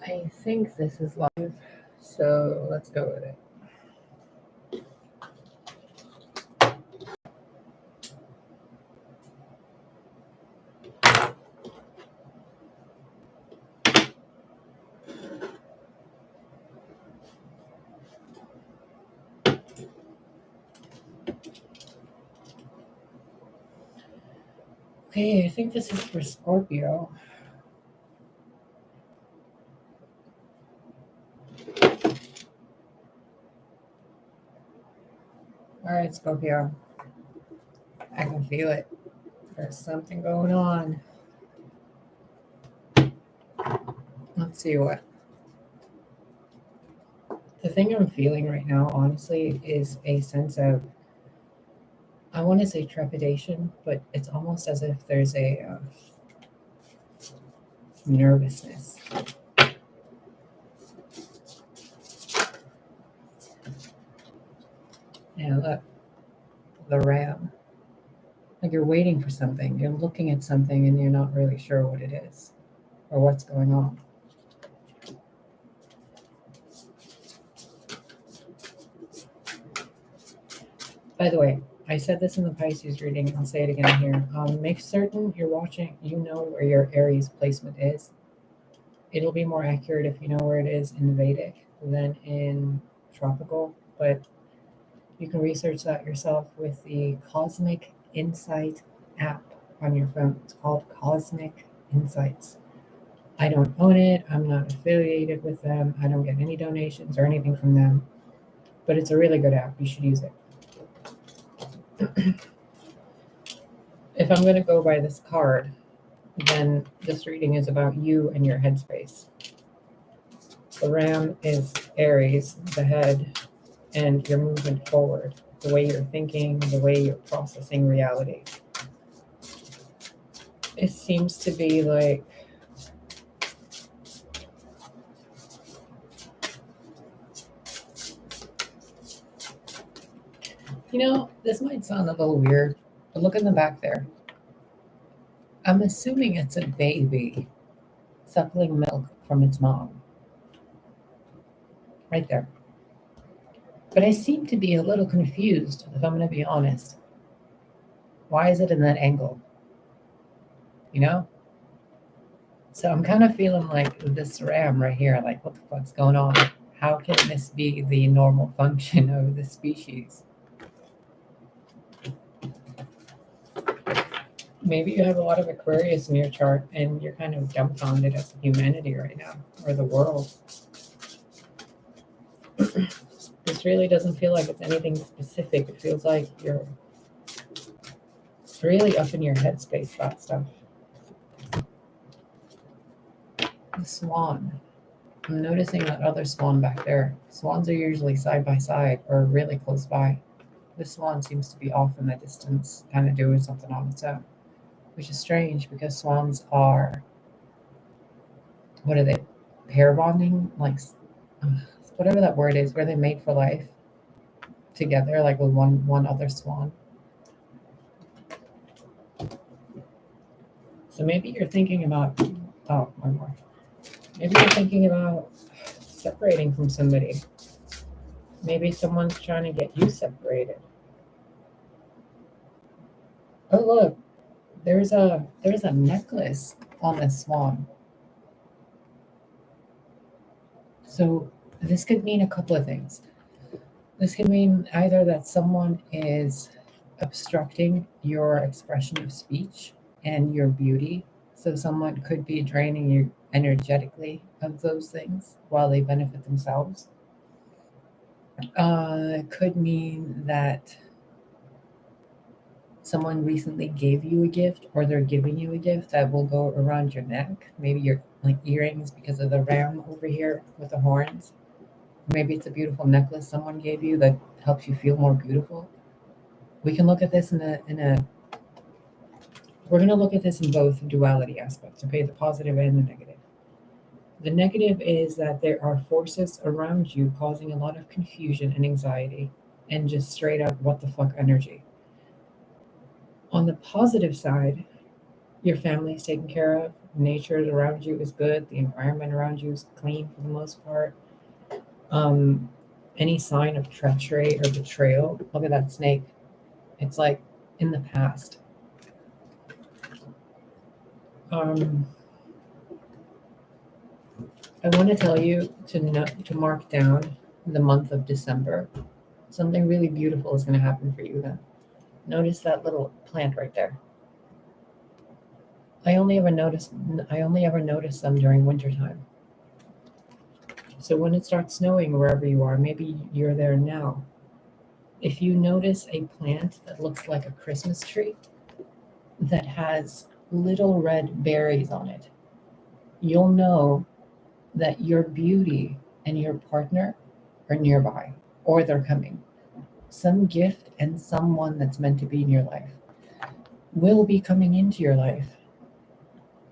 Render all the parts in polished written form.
I think this is live, so let's go with it. Okay, I think this is for Scorpio. All right, Scorpio. I can feel it. There's something going on. Let's see what. The thing I'm feeling right now, honestly, is a sense of, I want to say trepidation, but it's almost as if there's a nervousness. Yeah, look, the ram. Like you're waiting for something, you're looking at something, and you're not really sure what it is or what's going on. By the way, I said this in the Pisces reading, I'll say it again here. Make certain you're watching, you know where your Aries placement is. It'll be more accurate if you know where it is in Vedic than in tropical, but you can research that yourself with the Cosmic Insight app on your phone. It's called Cosmic Insights. I don't own it, I'm not affiliated with them, I don't get any donations or anything from them, but it's a really good app. You should use it. If I'm going to go by this card, then this reading is about you and your headspace. The ram is Aries, the head, and your movement forward, the way you're thinking, the way you're processing reality. It seems to be like this might sound a little weird, but look in the back there. I'm assuming it's a baby suckling milk from its mom. Right there. But I seem to be a little confused, if I'm going to be honest. Why is it in that angle? So I'm kind of feeling like this ram right here, like, what the fuck's going on? How can this be the normal function of the species? Maybe you have a lot of Aquarius in your chart and you're kind of dumbfounded at humanity right now, or the world. This really doesn't feel like it's anything specific. It feels like you're really up in your headspace about stuff. The swan. I'm noticing that other swan back there. Swans are usually side by side or really close by. This swan seems to be off in the distance, kind of doing something on its own, which is strange because swans are, what are they, pair bonding? Like, whatever that word is, where they mate for life together, like with one other swan. So maybe you're thinking about, one more. Maybe you're thinking about separating from somebody. Maybe someone's trying to get you separated. Oh look, there's a necklace on this swan. So this could mean a couple of things. This could mean either that someone is obstructing your expression of speech and your beauty. So someone could be draining you energetically of those things while they benefit themselves. It could mean that someone recently gave you a gift or they're giving you a gift that will go around your neck. Maybe you're like earrings because of the ram over here with the horns. Maybe it's a beautiful necklace someone gave you that helps you feel more beautiful. We can look at this we're going to look at this in both duality aspects, okay, the positive and the negative. The negative is that there are forces around you causing a lot of confusion and anxiety and just straight up what the fuck energy. On the positive side, Your family is taken care of. Nature around you is good. The environment around you is clean for the most part. Um, any sign of treachery or betrayal, look at that snake. It's like in the past. Um, I want to tell you to mark down the month of December. Something really beautiful is going to happen for you then. Notice that little plant right there. I only ever notice them during wintertime. So when it starts snowing wherever you are, maybe you're there now. If you notice a plant that looks like a Christmas tree that has little red berries on it, you'll know that your beauty and your partner are nearby or they're coming. Some gift and someone that's meant to be in your life will be coming into your life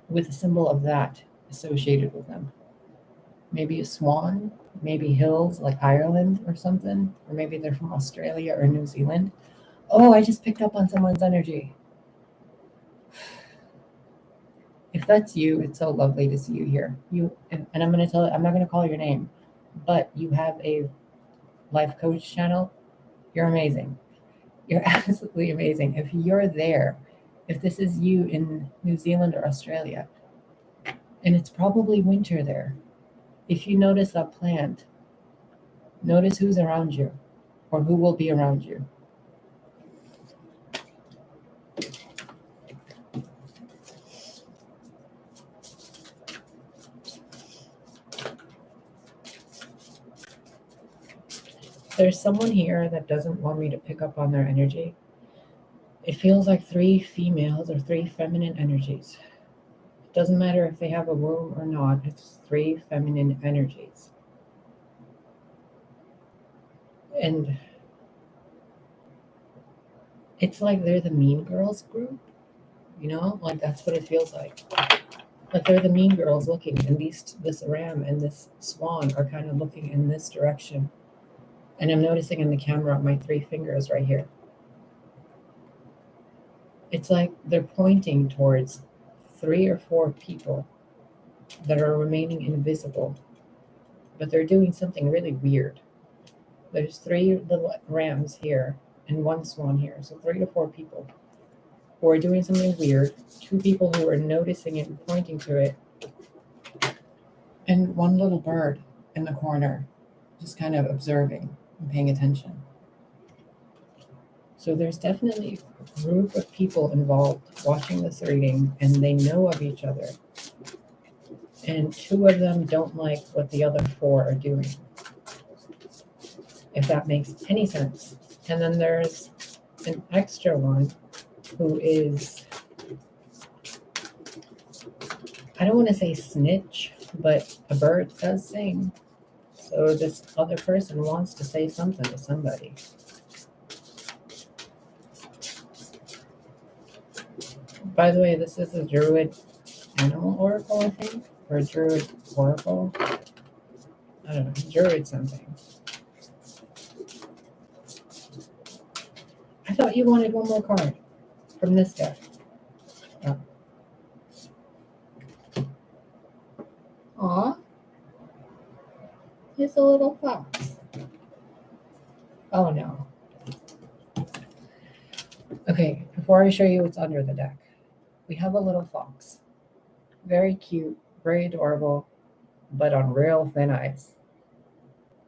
with a symbol of that associated with them. Maybe a swan, maybe hills like Ireland or something, or maybe they're from Australia or New Zealand. Oh, I just picked up on someone's energy. If that's you, it's so lovely to see you here. And I'm not going to call your name, but you have a life coach channel. You're amazing. You're absolutely amazing. If you're there, if this is you in New Zealand or Australia, and it's probably winter there, if you notice that plant, notice who's around you or who will be around you. There's someone here that doesn't want me to pick up on their energy. It feels like 3 females or 3 feminine energies. It doesn't matter if they have a womb or not, it's 3 feminine energies. And it's like they're the Mean Girls group, like that's what it feels like. Like they're the Mean Girls looking, and this ram and this swan are kind of looking in this direction. And I'm noticing in the camera my 3 fingers right here. It's like they're pointing towards 3 or 4 people that are remaining invisible, but they're doing something really weird. There's 3 little rams here and 1 swan here, so 3 to 4 people who are doing something weird, 2 people who are noticing it and pointing to it, and 1 little bird in the corner just kind of observing and paying attention. So there's definitely a group of people involved watching this reading, and they know of each other. And 2 of them don't like what the other 4 are doing, if that makes any sense. And then there's an extra one who is, I don't want to say snitch, but a bird does sing. So this other person wants to say something to somebody. By the way, this is a Druid animal oracle, I think, or a Druid oracle. I don't know, Druid something. I thought you wanted 1 more card from this deck. Oh. Aw. He's a little fox. Oh no. Okay, before I show you what's under the deck, we have a little fox. Very cute, very adorable, but on real thin ice.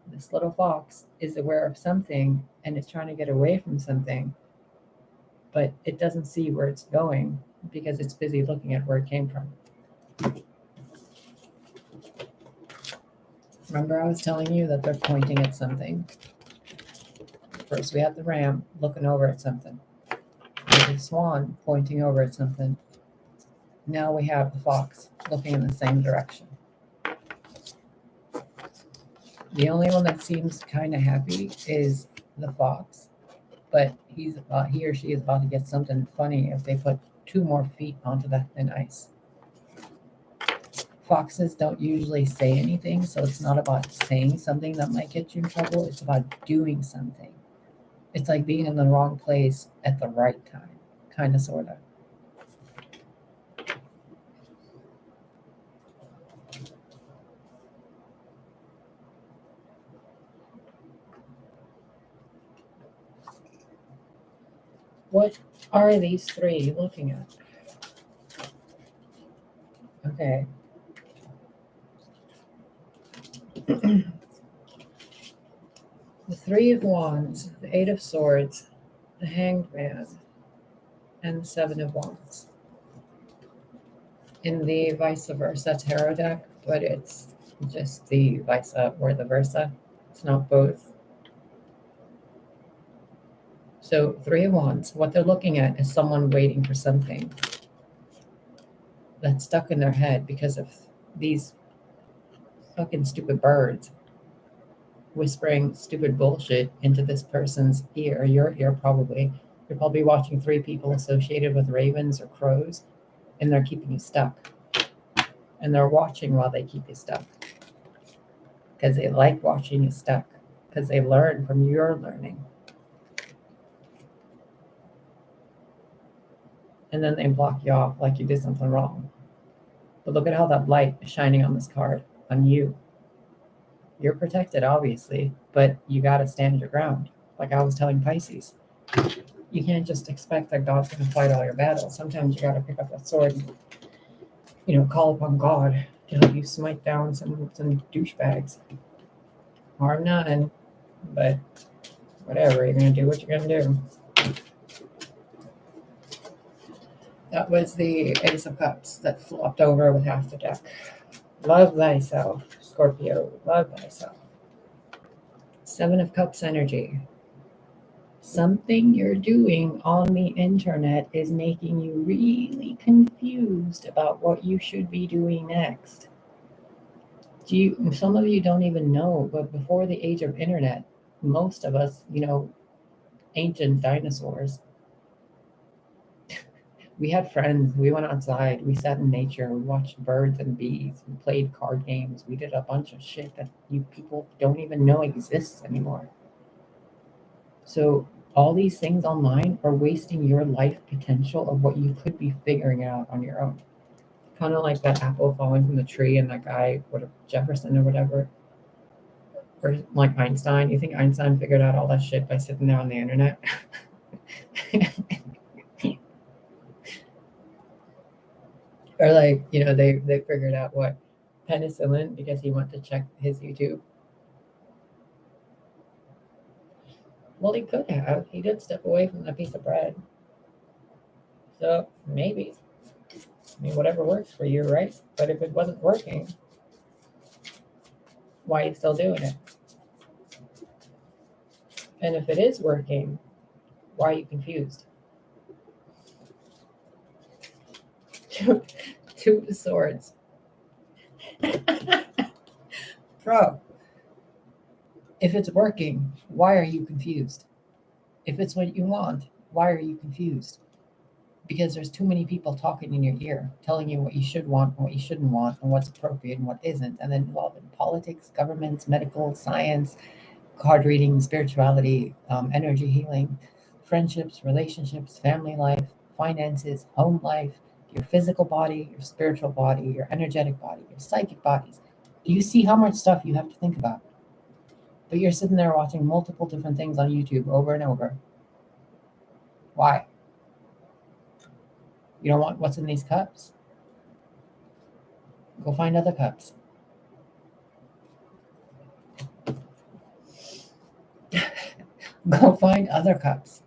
This little fox is aware of something and is trying to get away from something, but it doesn't see where it's going because it's busy looking at where it came from. Remember I was telling you that they're pointing at something? First we had the ram looking over at something. The swan pointing over at something. Now we have the fox looking in the same direction. The only one that seems kind of happy is the fox, but he or she is about to get something funny if they put 2 more feet onto that thin ice. Foxes don't usually say anything, so it's not about saying something that might get you in trouble. It's about doing something. It's like being in the wrong place at the right time, kind of, sort of. What are these three looking at? Okay. The Three of Wands, the Eight of Swords, the Hanged Man, and the Seven of Wands. In the vice versa tarot deck, but it's just the vice or the versa. It's not both. So Three of Wands, what they're looking at is someone waiting for something that's stuck in their head because of these fucking stupid birds whispering stupid bullshit into this person's ear, your ear probably. You're probably watching three people associated with ravens or crows, and they're keeping you stuck. And they're watching while they keep you stuck. Because they like watching you stuck. Because they learn from your learning. And then they block you off like you did something wrong. But look at how that light is shining on this card, on you. You're protected, obviously, but you got to stand your ground. Like I was telling Pisces, you can't just expect that God's going to fight all your battles. Sometimes you got to pick up that sword and, call upon God to help you smite down some douchebags. Harm none, but whatever, you're going to do what you're going to do. That was the Ace of Cups that flopped over with half the deck. Love thyself, Scorpio. Love thyself. Seven of Cups energy. Something you're doing on the internet is making you really confused about what you should be doing next. Some of you don't even know, but before the age of internet, most of us, ancient dinosaurs, we had friends, we went outside, we sat in nature, we watched birds and bees, we played card games, we did a bunch of shit that you people don't even know exists anymore. So all these things online are wasting your life potential of what you could be figuring out on your own. Kind of like that apple falling from the tree and that guy, Jefferson or whatever, or like Einstein. You think Einstein figured out all that shit by sitting there on the internet? Or they figured out what penicillin because he went to check his YouTube. Well, he could have. He did step away from that piece of bread. So maybe. I mean, whatever works for you, right? But if it wasn't working, why are you still doing it? And if it is working, why are you confused? Two of Swords. Bro, if it's working, why are you confused? If it's what you want, why are you confused? Because there's too many people talking in your ear, telling you what you should want and what you shouldn't want and what's appropriate and what isn't, and then involved in politics, governments, medical, science, card reading, spirituality, energy healing, friendships, relationships, family life, finances, home life, your physical body, your spiritual body, your energetic body, your psychic bodies. Do you see how much stuff you have to think about? But you're sitting there watching multiple different things on YouTube over and over. Why? You don't want what's in these cups? Go find other cups. Go find other cups.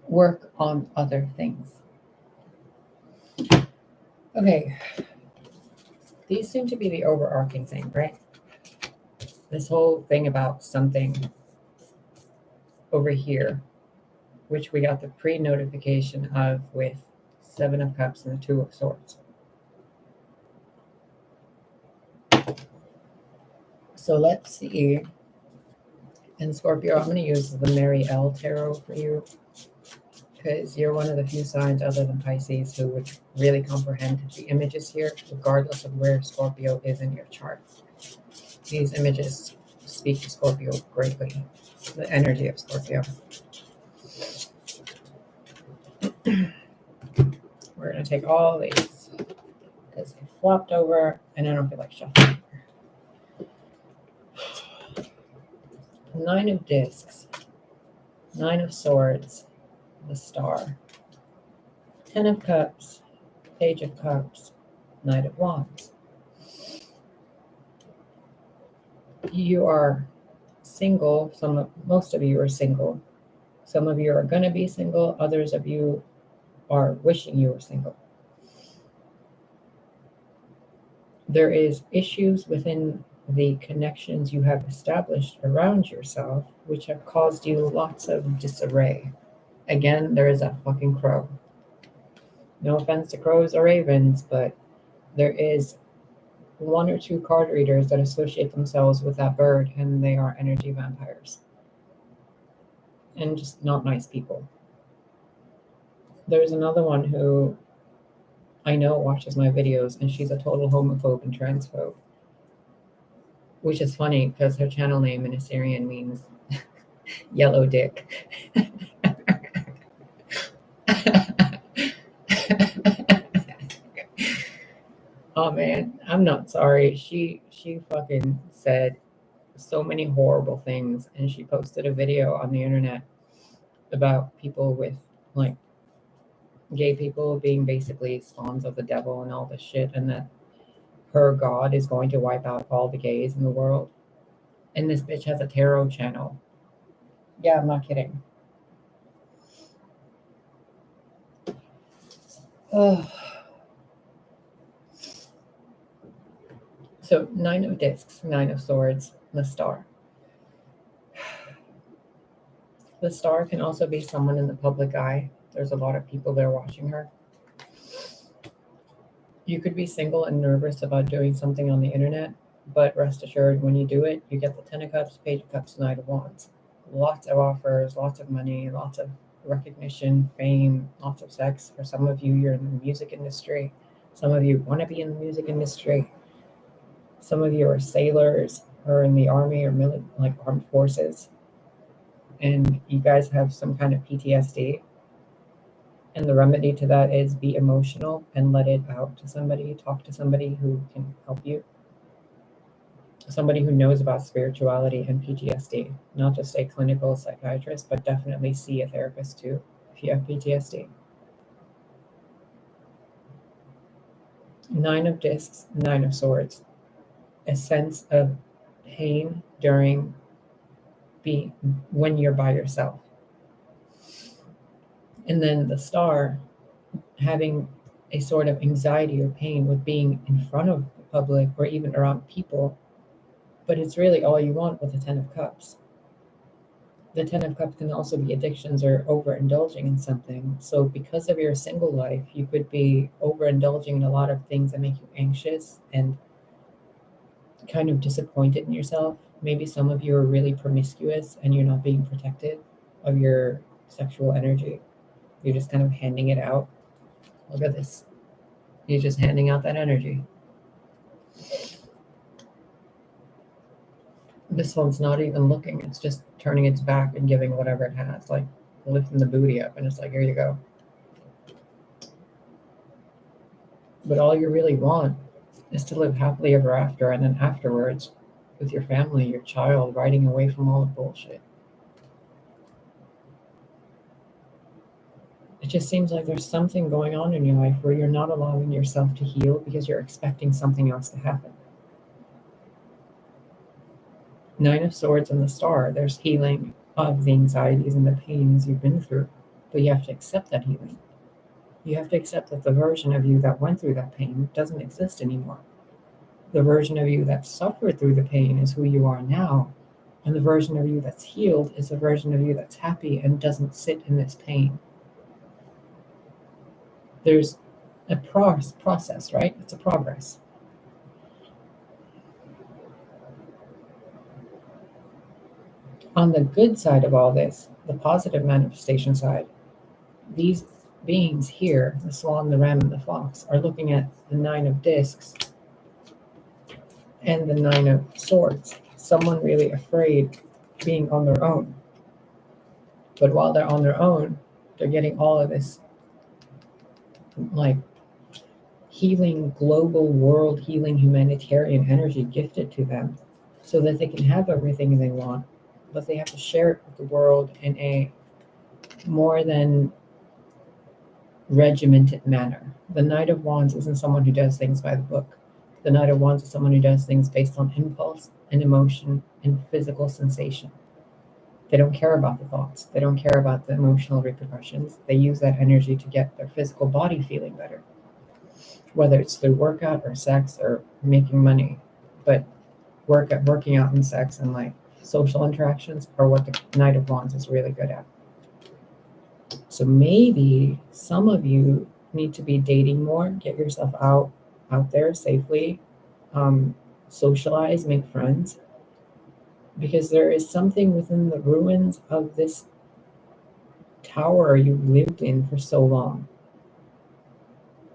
Work on other things. Okay. These seem to be the overarching thing, right? This whole thing about something over here, which we got the pre-notification of with Seven of Cups and the Two of Swords. So let's see. And Scorpio, I'm going to use the Mary L Tarot for you because you're one of the few signs other than Pisces who would really comprehend the images here, regardless of where Scorpio is in your chart. These images speak to Scorpio greatly, the energy of Scorpio. We're going to take all these because they flopped over and I don't feel like shuffling. Nine of Discs, Nine of Swords, the Star, Ten of Cups, Page of Cups, Knight of Wands. You are single. Most of you are single. Some of you are going to be single. Others of you are wishing you were single. There is issues within the connections you have established around yourself, which have caused you lots of disarray. Again, there is that fucking crow. No offense to crows or ravens, but there is one or two card readers that associate themselves with that bird, and they are energy vampires. And just not nice people. There's another one who I know watches my videos, and she's a total homophobe and transphobe. Which is funny because her channel name in Assyrian means yellow dick. Oh man, I'm not sorry. She fucking said so many horrible things, and she posted a video on the internet about people with like gay people being basically spawns of the devil and all this shit, and that her god is going to wipe out all the gays in the world. And this bitch has a tarot channel. Yeah, I'm not kidding. Oh. So, Nine of Discs, Nine of Swords, the Star. The Star can also be someone in the public eye. There's a lot of people there watching her. You could be single and nervous about doing something on the internet, but rest assured, when you do it, you get the Ten of Cups, Page of Cups, Knight of Wands. Lots of offers, lots of money, lots of recognition, fame, lots of sex. For some of you, you're in the music industry. Some of you want to be in the music industry. Some of you are sailors or in the army or like armed forces, and you guys have some kind of PTSD. And the remedy to that is be emotional and let it out to somebody. Talk to somebody who can help you. Somebody who knows about spirituality and PTSD. Not just a clinical psychiatrist, but definitely see a therapist too if you have PTSD. Nine of Discs, Nine of Swords. A sense of pain when you're by yourself. And then the Star, having a sort of anxiety or pain with being in front of the public or even around people, but it's really all you want with the Ten of Cups. The Ten of Cups can also be addictions or overindulging in something. So because of your single life, you could be overindulging in a lot of things that make you anxious and kind of disappointed in yourself. Maybe some of you are really promiscuous and you're not being protected of your sexual energy. You're just kind of handing it out. Look at this. You're just handing out that energy. This one's not even looking. It's just turning its back and giving whatever it has, like lifting the booty up, and it's like, here you go. But all you really want is to live happily ever after, and then afterwards, with your family, your child, riding away from all the bullshit. It just seems like there's something going on in your life where you're not allowing yourself to heal because you're expecting something else to happen. Nine of Swords and the Star, there's healing of the anxieties and the pains you've been through, but you have to accept that healing. You have to accept that the version of you that went through that pain doesn't exist anymore. The version of you that suffered through the pain is who you are now, and the version of you that's healed is the version of you that's happy and doesn't sit in this pain. There's a process, right? It's a progress. On the good side of all this, the positive manifestation side, these beings here, the swan, the ram, and the fox, are looking at the Nine of Discs and the Nine of Swords. Someone really afraid being on their own. But while they're on their own, they're getting all of this like healing, global world healing, humanitarian energy gifted to them so that they can have everything they want but they have to share it with the world in a more than regimented manner. The Knight of Wands isn't someone who does things by the book. The Knight of Wands is someone who does things based on impulse and emotion and physical sensation. They don't care about the thoughts. They don't care about the emotional repercussions. They use that energy to get their physical body feeling better, whether it's through workout or sex or making money. But working out and sex and like social interactions are what the Knight of Wands is really good at. So maybe some of you need to be dating more, get yourself out there safely, socialize, make friends, because there is something within the ruins of this tower you lived in for so long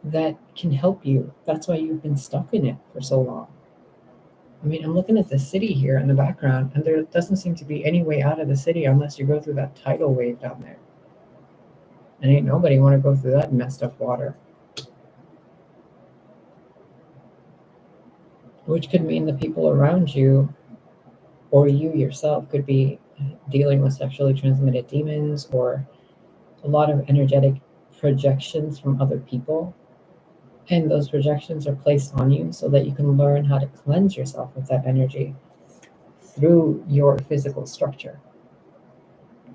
that can help you. That's why you've been stuck in it for so long. I mean, I'm looking at the city here in the background, and there doesn't seem to be any way out of the city unless you go through that tidal wave down there. And ain't nobody want to go through that messed up water. Which could mean the people around you or you yourself could be dealing with sexually transmitted demons or a lot of energetic projections from other people. And those projections are placed on you so that you can learn how to cleanse yourself with that energy through your physical structure,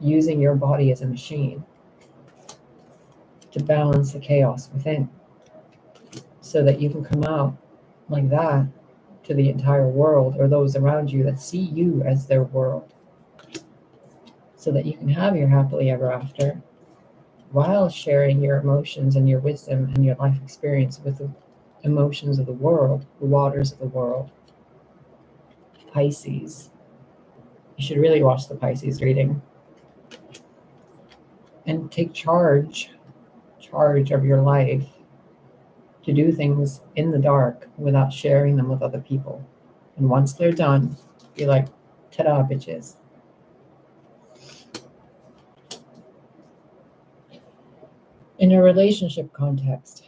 using your body as a machine to balance the chaos within so that you can come out like that to the entire world or those around you that see you as their world, so that you can have your happily ever after while sharing your emotions and your wisdom and your life experience with the emotions of the world, the waters of the world. Pisces. You should really watch the Pisces reading and take charge of your life to do things in the dark without sharing them with other people. And once they're done, be like, ta-da, bitches. In a relationship context,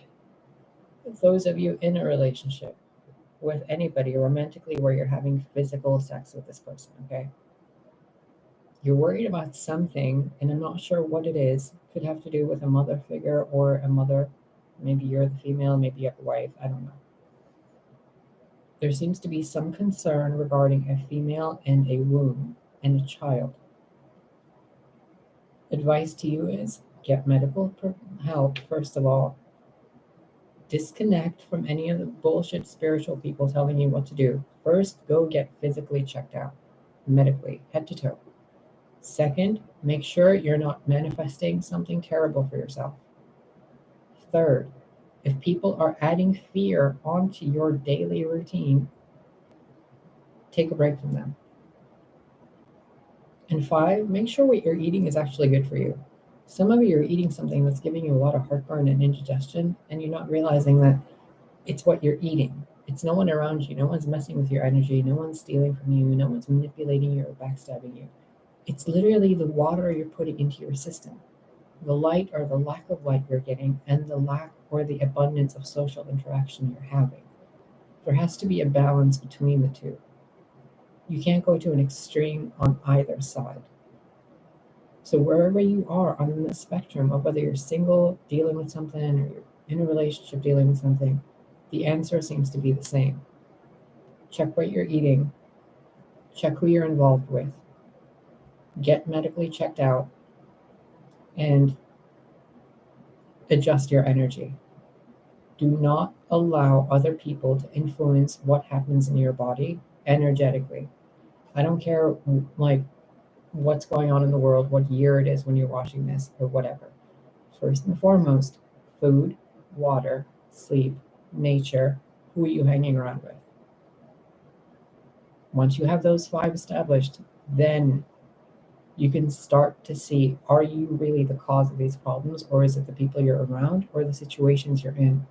those of you in a relationship with anybody romantically where you're having physical sex with this person, okay? You're worried about something, and I'm not sure what it is. Could have to do with a mother figure or a mother. Maybe you're the female, maybe you have a wife, I don't know. There seems to be some concern regarding a female and a womb and a child. Advice to you is get medical help, first of all. Disconnect from any of the bullshit spiritual people telling you what to do. First, go get physically checked out, medically, head to toe. Second, make sure you're not manifesting something terrible for yourself. Third, if people are adding fear onto your daily routine, take a break from them. And 5, make sure what you're eating is actually good for you. Some of you are eating something that's giving you a lot of heartburn and indigestion, and you're not realizing that it's what you're eating. It's no one around you. No one's messing with your energy. No one's stealing from you. No one's manipulating you or backstabbing you. It's literally the water you're putting into your system, the light or the lack of light you're getting, and the lack or the abundance of social interaction you're having. There has to be a balance between the two. You can't go to an extreme on either side. So wherever you are on the spectrum of whether you're single dealing with something or you're in a relationship dealing with something, the answer seems to be the same. Check what you're eating, check who you're involved with, get medically checked out, and adjust your energy. Do not allow other people to influence what happens in your body energetically. I don't care like what's going on in the world, what year it is when you're watching this, or whatever. First and foremost, food, water, sleep, nature, who are you hanging around with? Once you have those 5 established, then you can start to see, are you really the cause of these problems, or is it the people you're around or the situations you're in?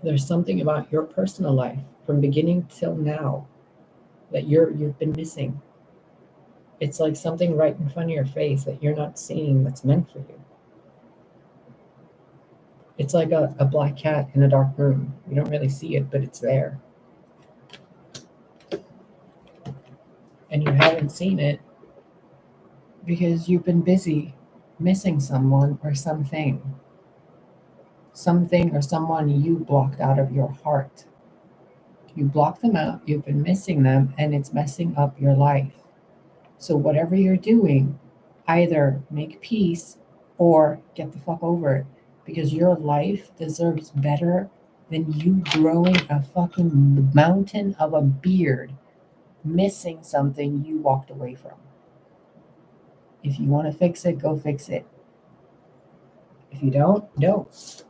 There's something about your personal life from beginning till now that you've been missing. It's like something right in front of your face that you're not seeing that's meant for you. It's like a black cat in a dark room. You don't really see it, but it's there. and you haven't seen it because you've been busy missing someone or something. Something or someone you blocked out of your heart. You blocked them out, you've been missing them, and it's messing up your life. So, whatever you're doing, either make peace or get the fuck over it because your life deserves better than you growing a fucking mountain of a beard missing something you walked away from. If you want to fix it, go fix it. If you don't, don't.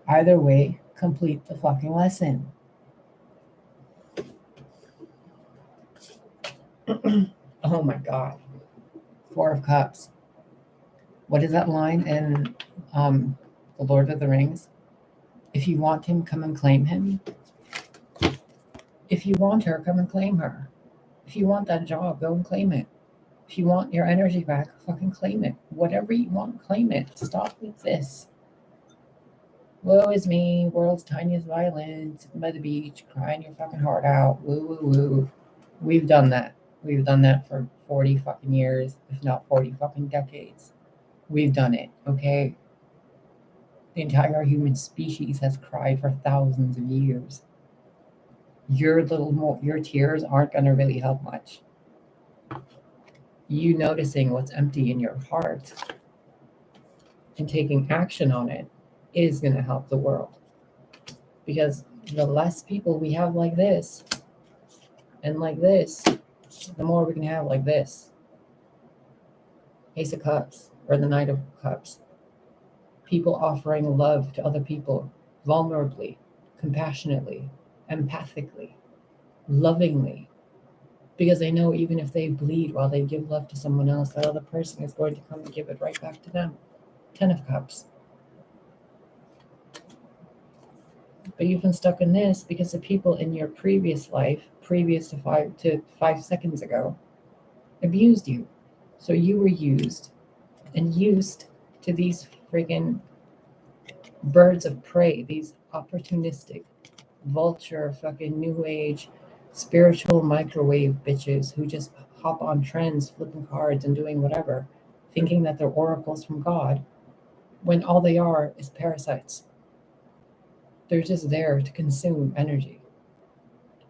Either way, complete the fucking lesson. Oh my God. Four of Cups. What is that line in The Lord of the Rings? If you want him, come and claim him. If you want her, come and claim her. If you want that job, go and claim it. If you want your energy back, fucking claim it. Whatever you want, claim it. Stop with this. Woe is me, world's tiniest violin, sitting by the beach, crying your fucking heart out. Woo, woo, woo. We've done that. We've done that for 40 fucking years, if not 40 fucking decades. We've done it, okay? The entire human species has cried for thousands of years. Your tears aren't going to really help much. You noticing what's empty in your heart and taking action on it is going to help the world. Because the less people we have like this and like this, the more we can have like this. Ace of Cups or the Knight of Cups. People offering love to other people vulnerably, compassionately, empathically, lovingly. Because they know even if they bleed while they give love to someone else, that other person is going to come and give it right back to them. 10 of Cups. But you've been stuck in this because the people in your previous life, previous to 5 seconds ago, abused you. So you were used and used to these friggin' birds of prey, these opportunistic, vulture, fucking new age, spiritual microwave bitches who just hop on trends, flipping cards and doing whatever, thinking that they're oracles from God, when all they are is parasites. They're just there to consume energy.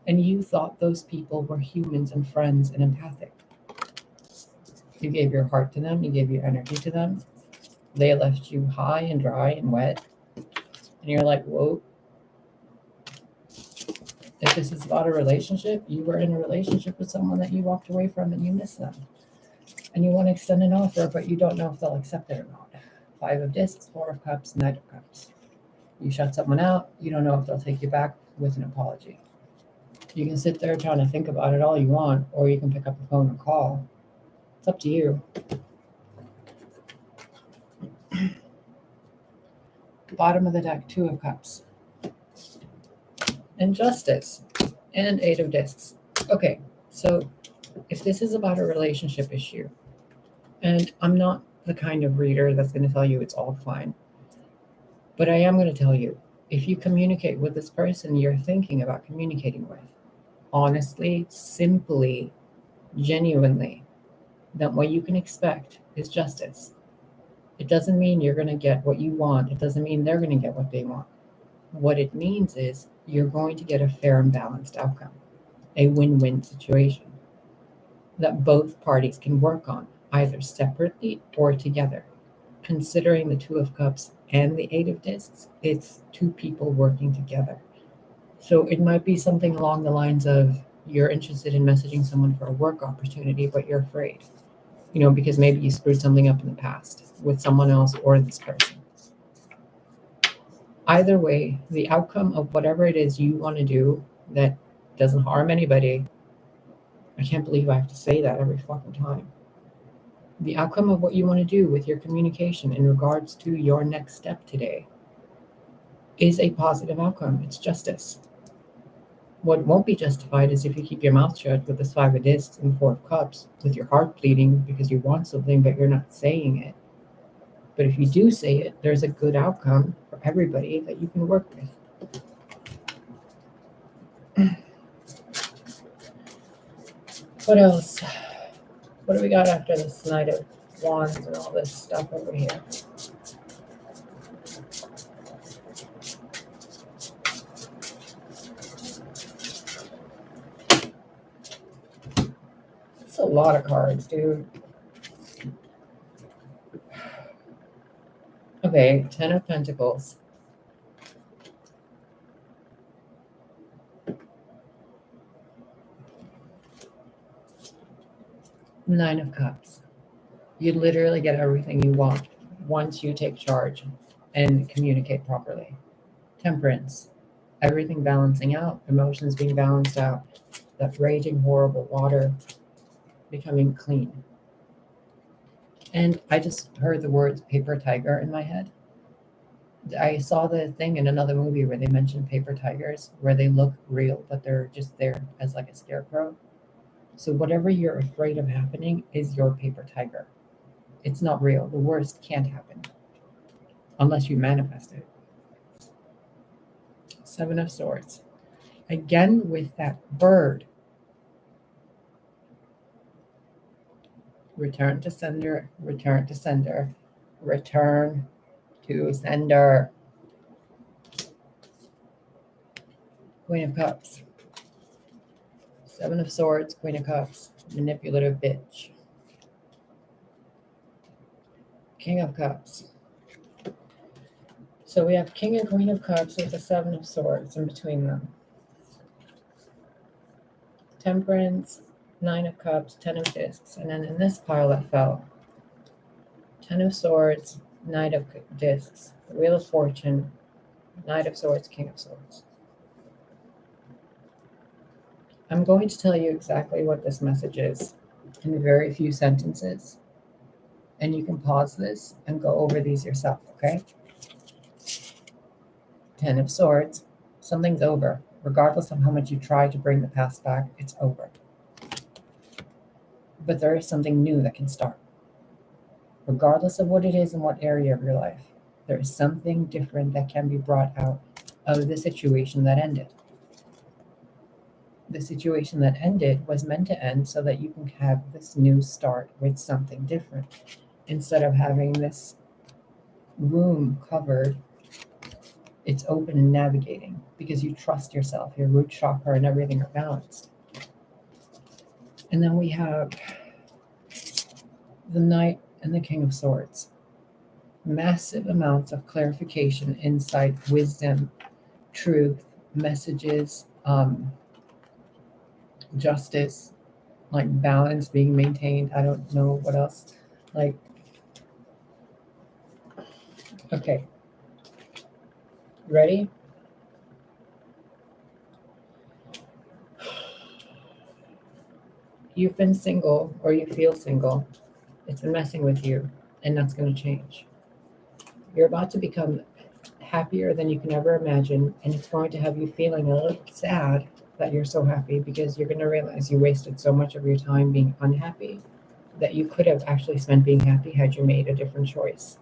And you thought those people were humans and friends and empathic. You gave your heart to them, you gave your energy to them. They left you high and dry and wet. And you're like, whoa. If this is about a relationship, you were in a relationship with someone that you walked away from and you miss them. And you want to extend an offer, but you don't know if they'll accept it or not. 5 of Discs, 4 of Cups, Knight of Cups. You shut someone out, you don't know if they'll take you back with an apology. You can sit there trying to think about it all you want, or you can pick up the phone and call. It's up to you. Bottom of the deck, 2 of Cups. And Justice. And 8 of Discs. Okay, so if this is about a relationship issue, and I'm not the kind of reader that's going to tell you it's all fine, but I am going to tell you, if you communicate with this person you're thinking about communicating with, honestly, simply, genuinely, then what you can expect is justice. It doesn't mean you're going to get what you want. It doesn't mean they're going to get what they want. What it means is you're going to get a fair and balanced outcome, a win-win situation that both parties can work on, either separately or together. Considering the 2 of Cups and the 8 of Discs, it's 2 people working together. So it might be something along the lines of you're interested in messaging someone for a work opportunity, but you're afraid, because maybe you screwed something up in the past with someone else or this person. Either way, the outcome of whatever it is you want to do that doesn't harm anybody, I can't believe I have to say that every fucking time. The outcome of what you want to do with your communication in regards to your next step today is a positive outcome. It's justice. What won't be justified is if you keep your mouth shut with this 5 of Discs and 4 of Cups, with your heart bleeding because you want something but you're not saying it. But if you do say it, there's a good outcome for everybody that you can work with. What else? What do we got after this Knight of Wands and all this stuff over here? It's a lot of cards, dude. Okay, 10 of Pentacles. Nine of Cups. You literally get everything you want once you take charge and communicate properly. Temperance. Everything balancing out, emotions being balanced out, that raging, horrible water becoming clean. And I just heard the words paper tiger in my head. I saw the thing in another movie where they mentioned paper tigers, where they look real, but they're just there as like a scarecrow. So whatever you're afraid of happening is your paper tiger. It's not real. The worst can't happen unless you manifest it. Seven of Swords. Again with that bird. Return to sender, return to sender, return to sender. Queen of Cups. Seven of Swords, Queen of Cups. Manipulative bitch. King of Cups. So we have King and Queen of Cups with the Seven of Swords in between them. Temperance, Nine of Cups, Ten of Discs. And then in this pile that fell, Ten of Swords, Knight of Discs, Wheel of Fortune, Knight of Swords, King of Swords. I'm going to tell you exactly what this message is in very few sentences. And you can pause this and go over these yourself, okay? Ten of Swords, something's over. Regardless of how much you try to bring the past back, it's over. But there is something new that can start. Regardless of what it is in what area of your life, there is something different that can be brought out of the situation that ended. The situation that ended was meant to end so that you can have this new start with something different. Instead of having this wound covered, it's open and navigating because you trust yourself, your root chakra and everything are balanced. And then we have the Knight and the King of Swords. Massive amounts of clarification, insight, wisdom, truth, messages, justice, like balance being maintained. I don't know what else. Like, okay. Ready? You've been single or you feel single. It's been messing with you, and that's going to change. You're about to become happier than you can ever imagine, and it's going to have you feeling a little sad that you're so happy because you're going to realize you wasted so much of your time being unhappy that you could have actually spent being happy had you made a different choice.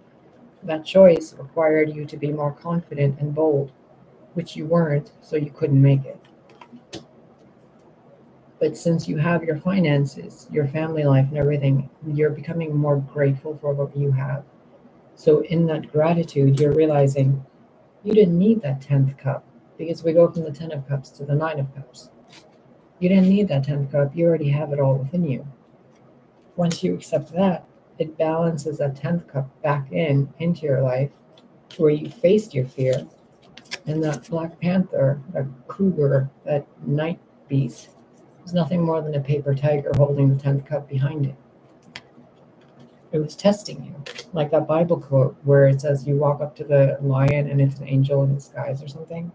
That choice required you to be more confident and bold, which you weren't, so you couldn't make it. But since you have your finances, your family life and everything, you're becoming more grateful for what you have. So in that gratitude, you're realizing you didn't need that 10th cup because we go from the 10 of cups to the 9 of cups. You didn't need that 10th cup. You already have it all within you. Once you accept that, it balances that 10th cup back into your life to where you faced your fear. And that Black Panther, that cougar, that night beast, was nothing more than a paper tiger holding the 10th cup behind it. It was testing you. Like that Bible quote where it says you walk up to the lion and it's an angel in disguise or something.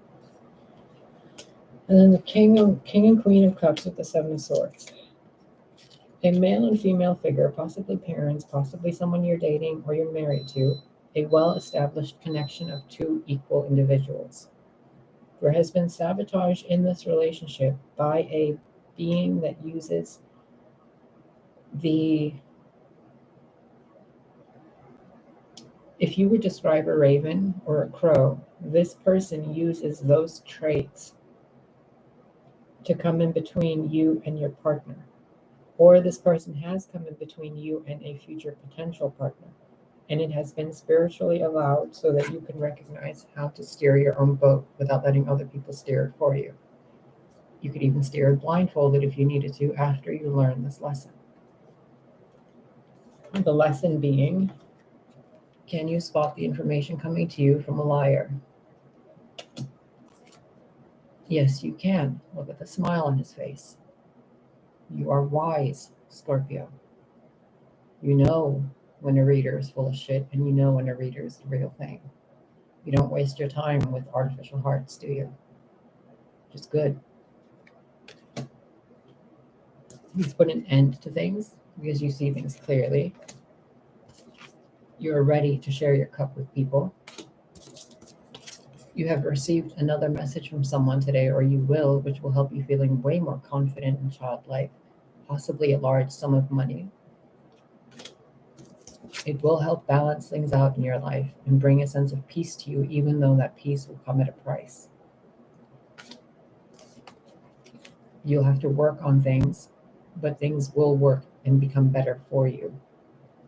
And then the king and queen of cups with the 7 of swords. A male and female figure, possibly parents, possibly someone you're dating or you're married to, a well-established connection of two equal individuals. There has been sabotage in this relationship by a being that uses if you would describe a raven or a crow, this person uses those traits to come in between you and your partner. or this person has come in between you and a future potential partner, and it has been spiritually allowed so that you can recognize how to steer your own boat without letting other people steer it for you. You could even steer it blindfolded if you needed to after you learn this lesson. The lesson being, can you spot the information coming to you from a liar? Yes, you can. Look at the smile on his face. You are wise, Scorpio. You know when a reader is full of shit, and you know when a reader is the real thing. You don't waste your time with artificial hearts, do you? Just good. You've put an end to things because you see things clearly. You're ready to share your cup with people. You have received another message from someone today, or you will, which will help you feeling way more confident and childlike, possibly a large sum of money. It will help balance things out in your life and bring a sense of peace to you, even though that peace will come at a price. You'll have to work on things, but things will work and become better for you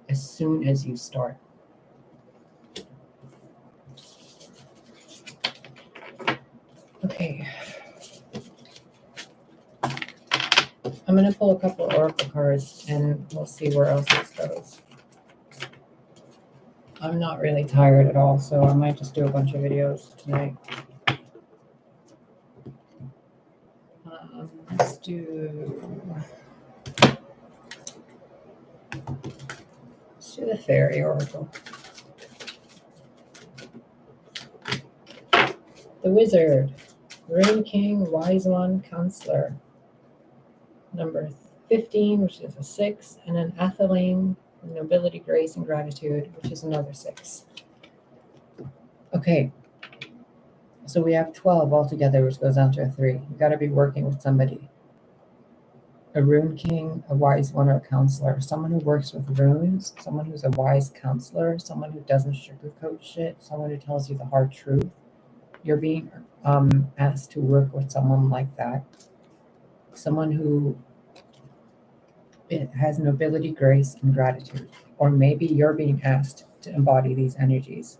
as soon as you start. Okay. I'm going to pull a couple oracle cards and we'll see where else this goes. I'm not really tired at all, so I might just do a bunch of videos tonight. Let's do the fairy oracle. The wizard, Rune King, wise one, counselor. Number 15, which is a 6, and an Atheling, nobility, grace, and gratitude, which is another 6. Okay, so we have 12 altogether, which goes down to a 3. You got to be working with somebody. A rune king, a wise one, or a counselor. Someone who works with runes, someone who's a wise counselor, someone who doesn't sugarcoat shit, someone who tells you the hard truth. You're being asked to work with someone like that. Someone who has nobility, grace, and gratitude. Or maybe you're being asked to embody these energies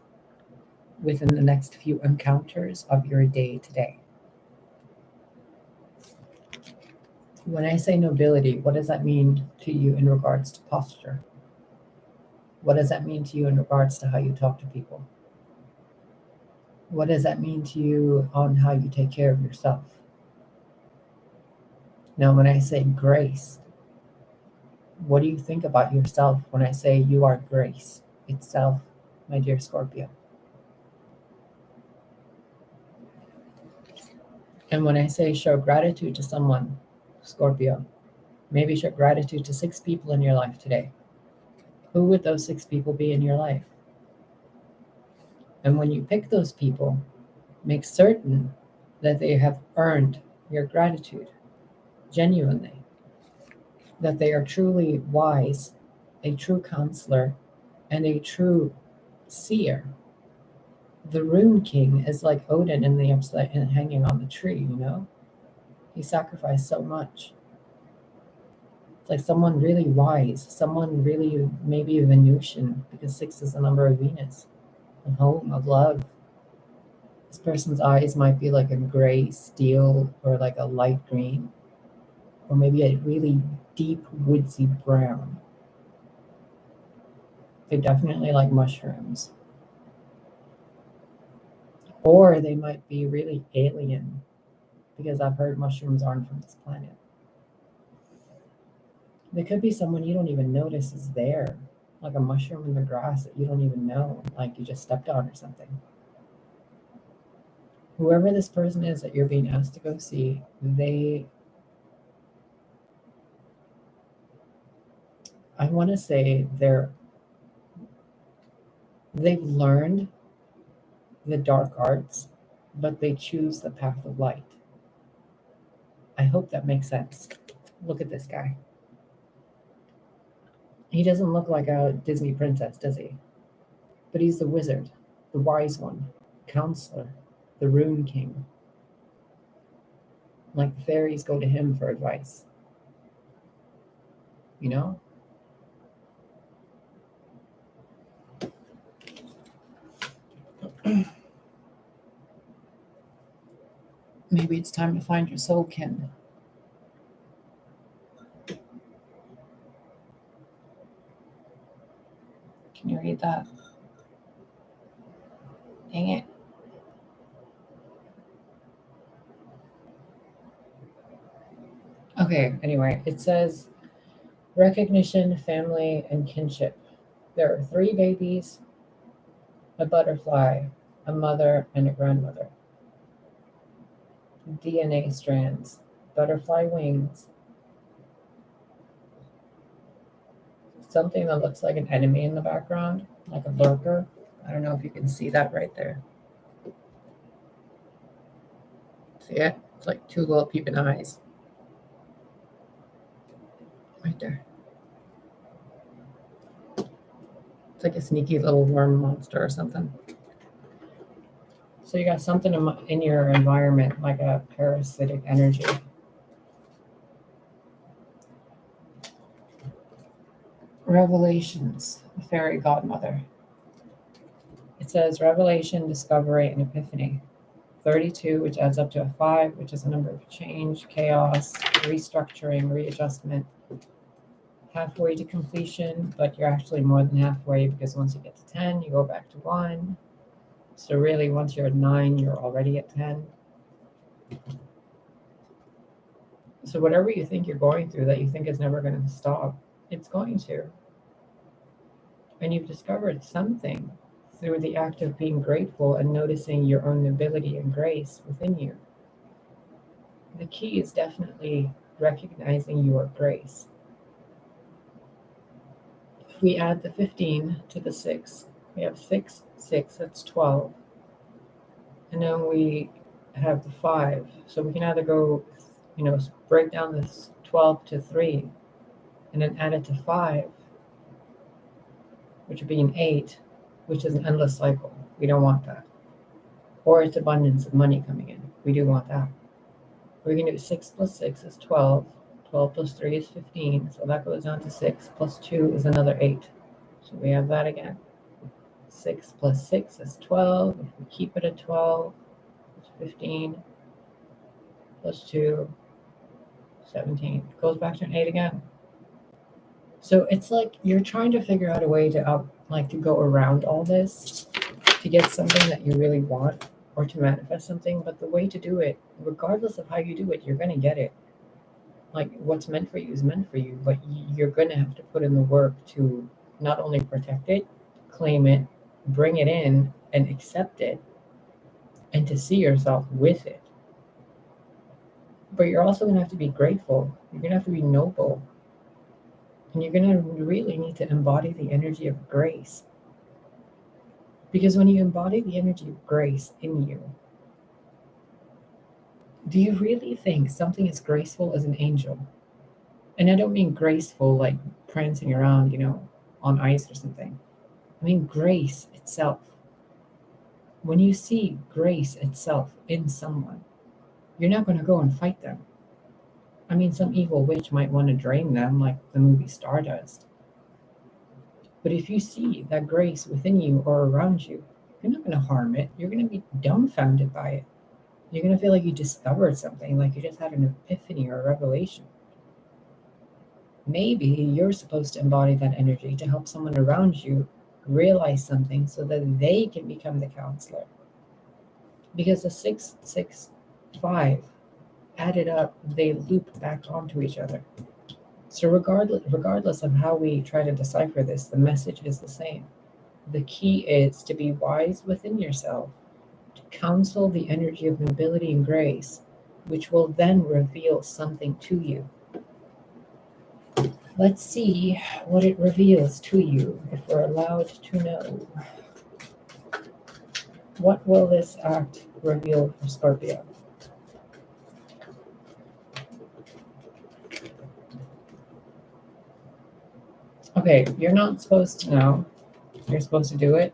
within the next few encounters of your day today. When I say nobility, what does that mean to you in regards to posture? What does that mean to you in regards to how you talk to people? What does that mean to you on how you take care of yourself? Now, when I say grace, what do you think about yourself when I say you are grace itself, my dear Scorpio? And when I say show gratitude to someone, Scorpio, maybe show gratitude to 6 people in your life today. Who would those 6 people be in your life? And when you pick those people, make certain that they have earned your gratitude genuinely, that they are truly wise, a true counselor, and a true seer. The Rune King is like Odin in the upside and hanging on the tree, you know? He sacrificed so much. It's like someone really wise, someone really maybe Venusian, because 6 is the number of Venus, of home, of love. This person's eyes might be like a gray steel or like a light green, or maybe a really deep woodsy brown. They definitely like mushrooms. Or they might be really alien, because I've heard mushrooms aren't from this planet. They could be someone you don't even notice is there, like a mushroom in the grass that you don't even know, like you just stepped on or something. Whoever this person is that you're being asked to go see, I want to say they've learned the dark arts, but they choose the path of light. I hope that makes sense. Look at this guy. He doesn't look like a Disney princess, does he? But he's the wizard, the wise one, counselor, the Rune King. Like the fairies go to him for advice. you know? Maybe it's time to find your soul kin. Can you read that? Dang it. Okay, anyway, it says recognition, family, and kinship. There are 3 babies, a butterfly, a mother, and a grandmother. DNA strands, butterfly wings, something that looks like an enemy in the background, like a lurker. I don't know if you can see that right there. See it? It's like 2 little peeping eyes. Right there. It's like a sneaky little worm monster or something. So you got something in your environment, like a parasitic energy. Revelations, the fairy godmother. It says revelation, discovery, and epiphany. 32, which adds up to a 5, which is a number of change, chaos, restructuring, readjustment. Halfway to completion, but you're actually more than halfway because once you get to 10, you go back to 1. So really, once you're at 9, you're already at 10. So whatever you think you're going through that you think is never going to stop, it's going to. And you've discovered something through the act of being grateful and noticing your own ability and grace within you. The key is definitely recognizing your grace. If we add the 15 to the 6, we have 6, that's 12. And then we have the 5. So we can either go, break down this 12 to 3 and then add it to 5, which would be an 8, which is an endless cycle. We don't want that. Or it's abundance of money coming in. We do want that. We're going to do 6 plus 6 is 12. 12 plus 3 is 15. So that goes down to 6 plus 2 is another 8. So we have that again. 6 plus 6 is 12. If we keep it at 12, it's 15. Plus 2, 17. It goes back to an 8 again. So it's like you're trying to figure out a way to to go around all this to get something that you really want or to manifest something. But the way to do it, regardless of how you do it, you're going to get it. Like what's meant for you is meant for you, but you're going to have to put in the work to not only protect it, claim it, bring it in and accept it, and to see yourself with it. But you're also going to have to be grateful. You're going to have to be noble. And you're going to really need to embody the energy of grace. Because when you embody the energy of grace in you, do you really think something as graceful as an angel? And I don't mean graceful like prancing around, on ice or something. I mean grace itself. When you see grace itself in someone, you're not going to go and fight them. I mean, some evil witch might want to drain them like the movie Stardust. But if you see that grace within you or around you, you're not going to harm it. You're going to be dumbfounded by it. You're going to feel like you discovered something, like you just had an epiphany or a revelation. Maybe you're supposed to embody that energy to help someone around you realize something so that they can become the counselor. Because the 6, 6, 5 added up, they loop back onto each other. So regardless of how we try to decipher this, the message is the same. The key is to be wise within yourself, to counsel the energy of nobility and grace, which will then reveal something to you. Let's see what it reveals to you if we're allowed to know. What will this act reveal for Scorpio? Okay, you're not supposed to know. You're supposed to do it.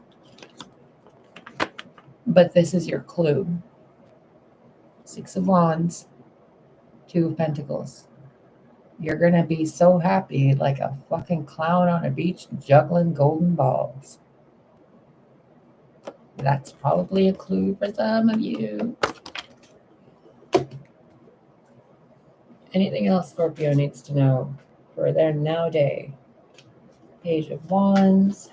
But this is your clue. 6 of Wands, 2 of Pentacles. You're going to be so happy like a fucking clown on a beach juggling golden balls. That's probably a clue for some of you. Anything else Scorpio needs to know for their now day? Page of Wands.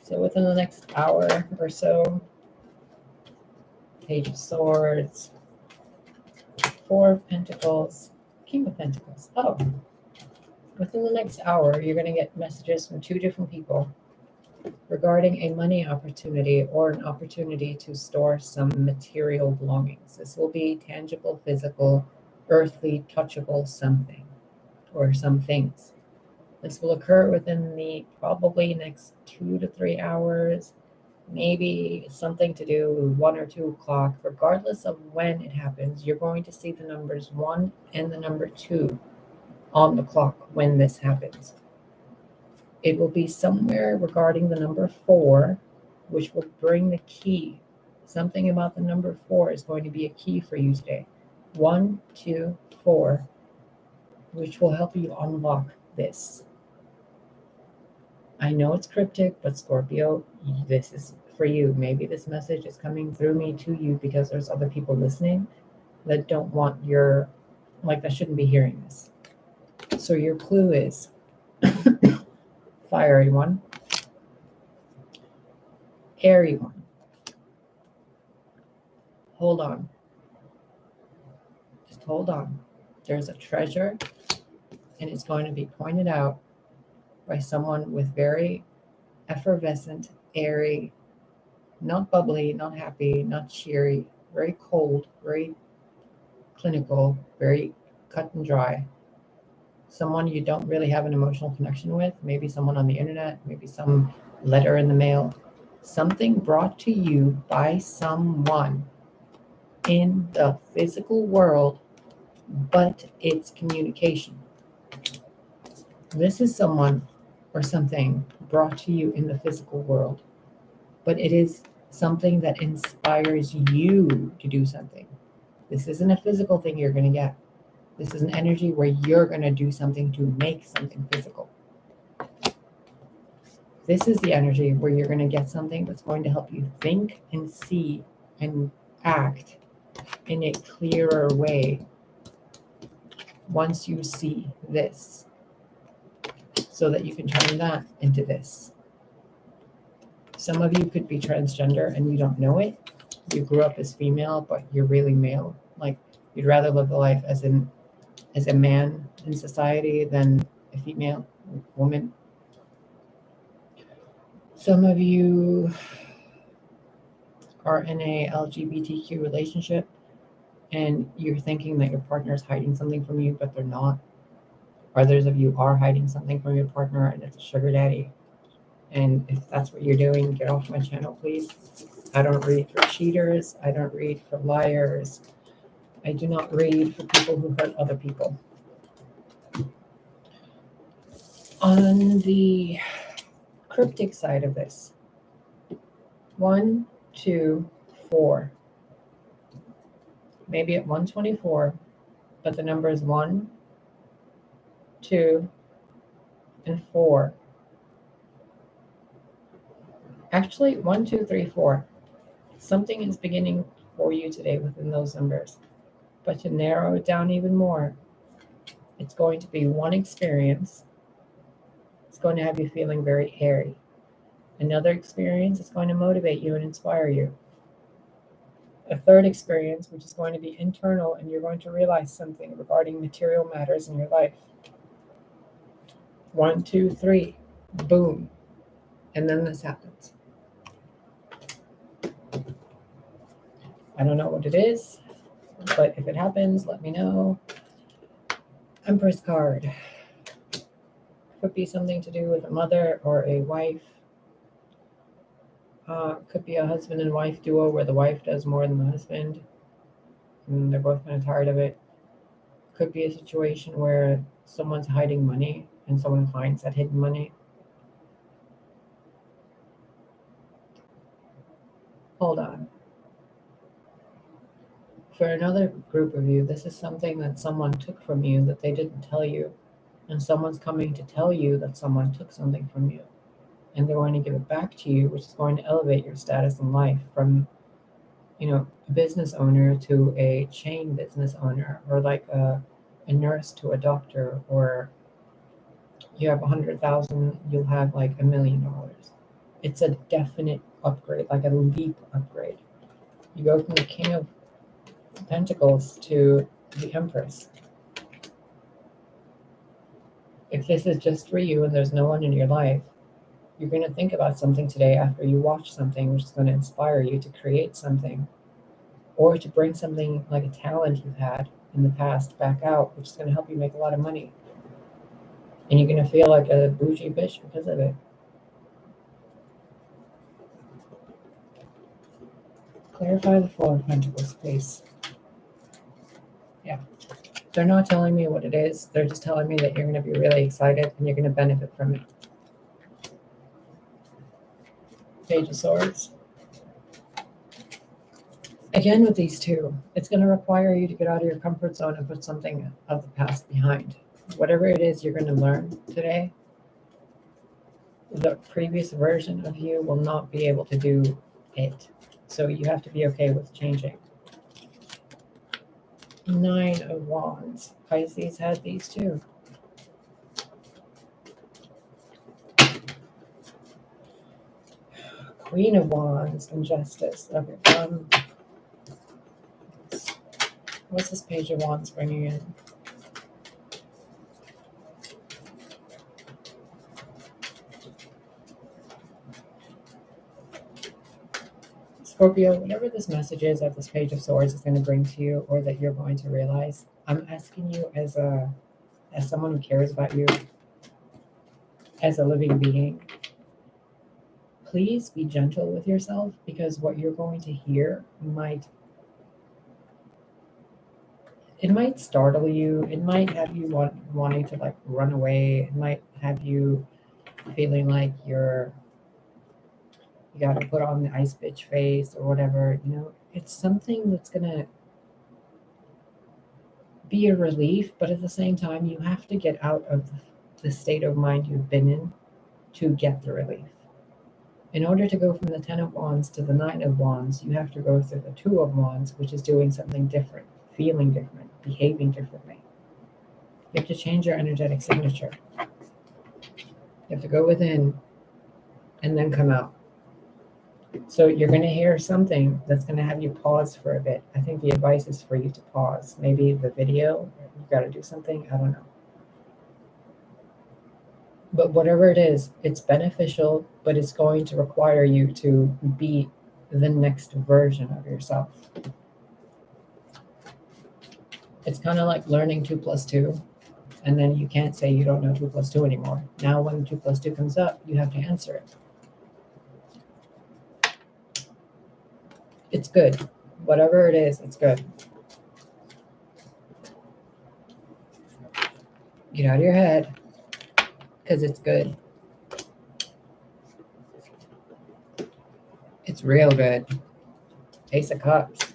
So within the next hour or so, Page of Swords, Four of Pentacles, King of Pentacles. Oh, within the next hour, you're going to get messages from two different people regarding a money opportunity or an opportunity to store some material belongings. This will be tangible, physical, earthly, touchable something or some things. This will occur within the probably next 2 to 3 hours, maybe something to do 1 or 2 o'clock. Regardless of when it happens, you're going to see the numbers 1 and the number 2 on the clock when this happens. It will be somewhere regarding the number 4, which will bring the key. Something about the number 4 is going to be a key for you today. 1, 2, 4, which will help you unlock this. I know it's cryptic, but Scorpio, this is for you. Maybe this message is coming through me to you because there's other people listening that don't want that shouldn't be hearing this. So your clue is fiery one, airy one. Hold on. Just hold on. There's a treasure, and it's going to be pointed out by someone with very effervescent, airy, not bubbly, not happy, not cheery, very cold, very clinical, very cut and dry. Someone you don't really have an emotional connection with, maybe someone on the internet, maybe some letter in the mail, something brought to you by someone in the physical world, but it's communication. This is someone or something brought to you in the physical world, but it is something that inspires you to do something. This isn't a physical thing you're going to get. This is an energy where you're going to do something to make something physical. This is the energy where you're going to get something that's going to help you think and see and act in a clearer way once you see this, so that you can turn that into this. Some of you could be transgender and you don't know it. You grew up as female, but you're really male. Like, you'd rather live the life as a man in society than a female woman. Some of you are in a LGBTQ relationship and you're thinking that your partner is hiding something from you, but they're not. Others of you are hiding something from your partner and it's a sugar daddy. And if that's what you're doing, get off my channel, please. I don't read for cheaters. I don't read for liars. I do not read for people who hurt other people. On the cryptic side of this, 1, 2, 4. Maybe at 124, but the number is 1, 2, and 4. Actually, 1, 2, 3, 4. Something is beginning for you today within those numbers. But to narrow it down even more, it's going to be one experience. It's going to have you feeling very airy. Another experience is going to motivate you and inspire you. A third experience, which is going to be internal, and you're going to realize something regarding material matters in your life. 1, 2, 3, boom. And then this happens. I don't know what it is, but if it happens, let me know. Empress card. Could be something to do with a mother or a wife. Could be a husband and wife duo where the wife does more than the husband and they're both kind of tired of it. Could be a situation where someone's hiding money and someone finds that hidden money. Hold on. For another group of you, this is something that someone took from you that they didn't tell you. And someone's coming to tell you that someone took something from you. And they're going to give it back to you, which is going to elevate your status in life from, a business owner to a chain business owner, or like a nurse to a doctor, or you have 100,000, you'll have like $1,000,000. It's a definite upgrade, like a leap upgrade. You go from the King of Pentacles to the Empress. If this is just for you and there's no one in your life, you're going to think about something today after you watch something which is going to inspire you to create something, or to bring something like a talent you've had in the past back out, which is going to help you make a lot of money. And you're going to feel like a bougie bitch because of it. Clarify the Four of Pentacles, please. Yeah. They're not telling me what it is. They're just telling me that you're going to be really excited and you're going to benefit from it. Page of Swords. Again, with these two, it's going to require you to get out of your comfort zone and put something of the past behind. Whatever it is you're going to learn today, the previous version of you will not be able to do it. So you have to be okay with changing. 9 of Wands. Pisces had these too. Queen of Wands and Justice. Okay. What's this Page of Wands bringing in? Scorpio, whatever this message is that this Page of Swords is going to bring to you, or that you're going to realize, I'm asking you as someone who cares about you, as a living being, please be gentle with yourself, because what you're going to hear might startle you. It might have you wanting to like run away. It might have you feeling like you got to put on the ice bitch face or whatever. It's something that's gonna be a relief, but at the same time, you have to get out of the state of mind you've been in to get the relief. In order to go from the 10 of Wands to the 9 of Wands, you have to go through the 2 of Wands, which is doing something different, feeling different, behaving differently. You have to change your energetic signature. You have to go within and then come out. So you're going to hear something that's going to have you pause for a bit. I think the advice is for you to pause. Maybe the video, you got to do something. I don't know. But whatever it is, it's beneficial, but it's going to require you to be the next version of yourself. It's kind of like learning 2 + 2, and then you can't say you don't know 2 + 2 anymore. Now when 2 + 2 comes up, you have to answer it. It's good. Whatever it is, it's good. Get out of your head, because it's good. It's real good. Ace of Cups.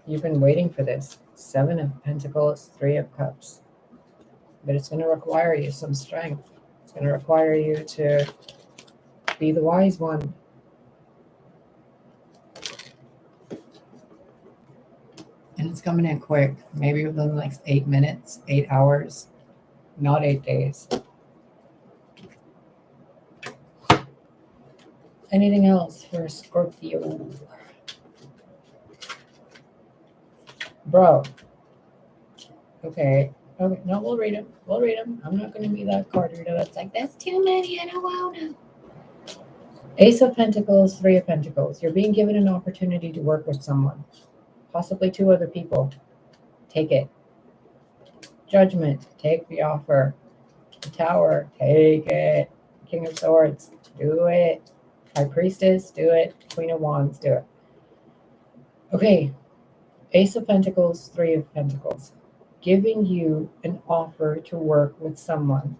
You've been waiting for this. 7 of Pentacles, 3 of Cups. But it's going to require you some strength. It's going to require you to be the wise one. And it's coming in quick. Maybe within the next 8 minutes, 8 hours, not 8 days. Anything else for Scorpio? Bro. Okay. No, we'll read them. I'm not going to be that card reader that's like, that's too many, I don't want to. Ace of Pentacles, 3 of Pentacles. You're being given an opportunity to work with someone. Possibly 2 other people. Take it. Judgment. Take the offer. The Tower. Take it. King of Swords. Do it. High Priestess. Do it. Queen of Wands. Do it. Okay. Ace of Pentacles, 3 of Pentacles. Giving you an offer to work with someone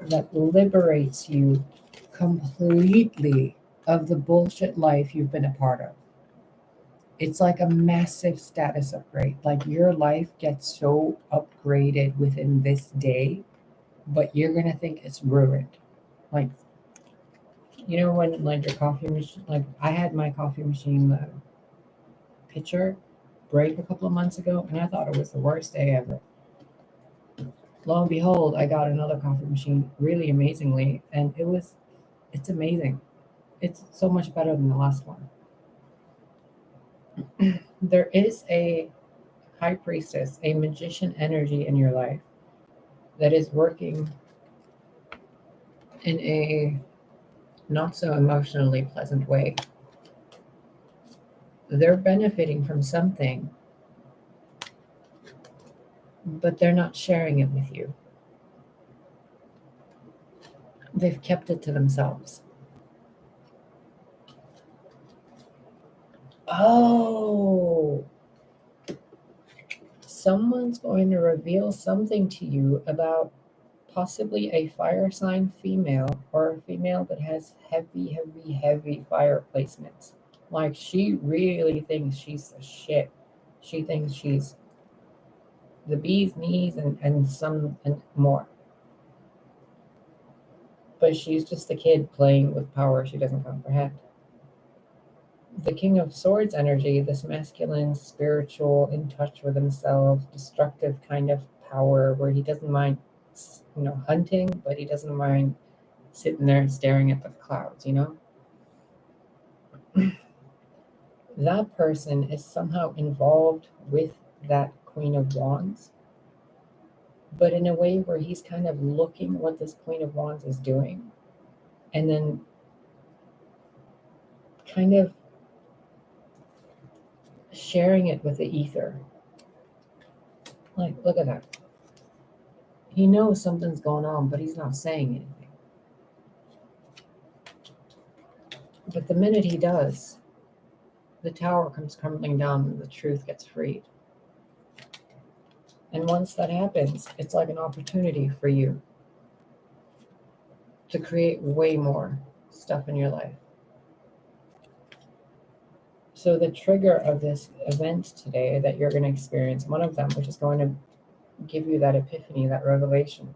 that liberates you completely of the bullshit life you've been a part of. It's like a massive status upgrade. Like your life gets so upgraded within this day, but you're gonna think it's ruined. Like, you know when like your coffee machine, like I had my coffee machine pitcher break a couple of months ago, and I thought it was the worst day ever. Lo and behold, I got another coffee machine really amazingly, and it's amazing. It's so much better than the last one. There is a high priestess, a magician energy in your life that is working in a not so emotionally pleasant way. They're benefiting from something, but they're not sharing it with you. They've kept it to themselves. Oh, someone's going to reveal something to you about possibly a fire sign female, or a female that has heavy, heavy, heavy fire placements. Like she really thinks she's the shit. She thinks she's the bee's knees and some and more. But she's just a kid playing with power she doesn't comprehend. The King of Swords energy, this masculine, spiritual, in touch with himself, destructive kind of power where he doesn't mind, hunting, but he doesn't mind sitting there staring at the clouds, That person is somehow involved with that Queen of Wands, but in a way where he's kind of looking what this Queen of Wands is doing and then kind of sharing it with the ether. Like, look at that. He knows something's going on, but he's not saying anything. But the minute he does, the tower comes crumbling down and the truth gets freed. And once that happens, it's like an opportunity for you to create way more stuff in your life. So the trigger of this event today that you're going to experience, one of them, which is going to give you that epiphany, that revelation,